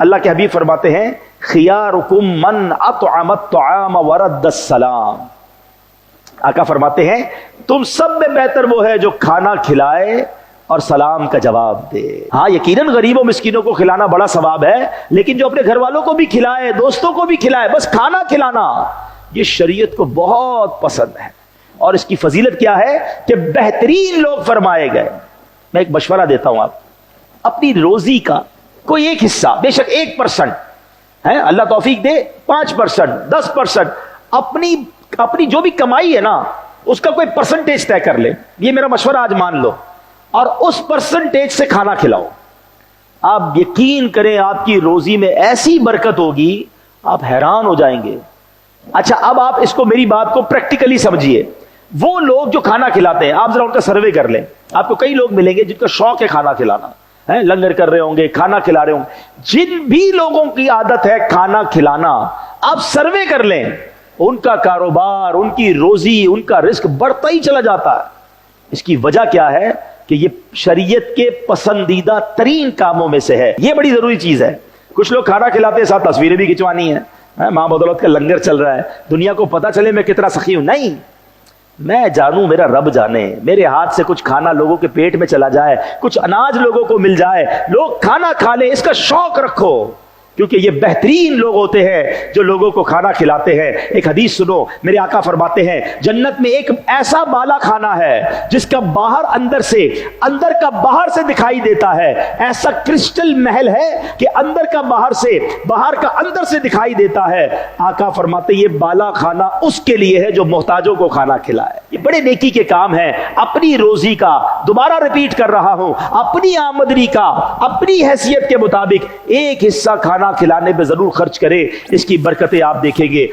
اللہ کے حبیب فرماتے ہیں خیارکم من اطعم الطعام ورد السلام. آقا فرماتے ہیں تم سب میں بہتر وہ ہے جو کھانا کھلائے اور سلام کا جواب دے. ہاں یقیناً غریبوں مسکینوں کو کھلانا بڑا ثواب ہے، لیکن جو اپنے گھر والوں کو بھی کھلائے، دوستوں کو بھی کھلائے، بس کھانا کھلانا یہ شریعت کو بہت پسند ہے. اور اس کی فضیلت کیا ہے کہ بہترین لوگ فرمائے گئے. میں ایک مشورہ دیتا ہوں، آپ اپنی روزی کا کوئی ایک حصہ، بے شک 1% ہے، اللہ توفیق دے 5%، 10%، اپنی جو بھی کمائی ہے نا اس کا کوئی پرسنٹیج طے کر لے. یہ میرا مشورہ آج مان لو، اور اس پرسنٹیج سے کھانا کھلاؤ. آپ یقین کریں آپ کی روزی میں ایسی برکت ہوگی آپ حیران ہو جائیں گے. اچھا اب آپ اس کو، میری بات کو پریکٹیکلی سمجھیے. وہ لوگ جو کھانا کھلاتے ہیں، آپ ذرا ان کا سروے کر لیں. آپ کو کئی لوگ ملیں گے جن کا شوق ہے کھانا کھلانا، لنگر کر رہے ہوں گے، کھانا کھلا رہے ہوں گے. جن بھی لوگوں کی عادت ہے کھانا کھلانا، آپ سروے کر لیں، ان کا کاروبار، ان کی روزی، ان کا رزق بڑھتا ہی چلا جاتا ہے. اس کی وجہ کیا ہے کہ یہ شریعت کے پسندیدہ ترین کاموں میں سے ہے. یہ بڑی ضروری چیز ہے. کچھ لوگ کھانا کھلاتے ہیں ساتھ تصویریں بھی کھنچوانی ہیں، ماں بدولت کا لنگر چل رہا ہے، دنیا کو پتا چلے میں کتنا سخی ہوں. نہیں، میں جانوں میرا رب جانے. میرے ہاتھ سے کچھ کھانا لوگوں کے پیٹ میں چلا جائے، کچھ اناج لوگوں کو مل جائے، لوگ کھانا کھا لیں، اس کا شوق رکھو، کیونکہ یہ بہترین لوگ ہوتے ہیں جو لوگوں کو کھانا کھلاتے ہیں. ایک حدیث سنو، میرے آقا فرماتے ہیں جنت میں ایک ایسا بالا کھانا ہے جس کا باہر اندر سے، اندر کا باہر سے دکھائی دیتا ہے. ایسا کرسٹل محل ہے کہ اندر کا باہر سے، باہر کا اندر سے دکھائی دیتا ہے. آقا فرماتے یہ بالا کھانا اس کے لیے ہے جو محتاجوں کو کھانا کھلائے. یہ بڑے نیکی کے کام ہیں. اپنی روزی کا، دوبارہ ریپیٹ کر رہا ہوں، اپنی آمدنی کا، اپنی حیثیت کے مطابق ایک حصہ کھانا کھلانے پہ ضرور خرچ کرے. اس کی برکتیں آپ دیکھیں گے.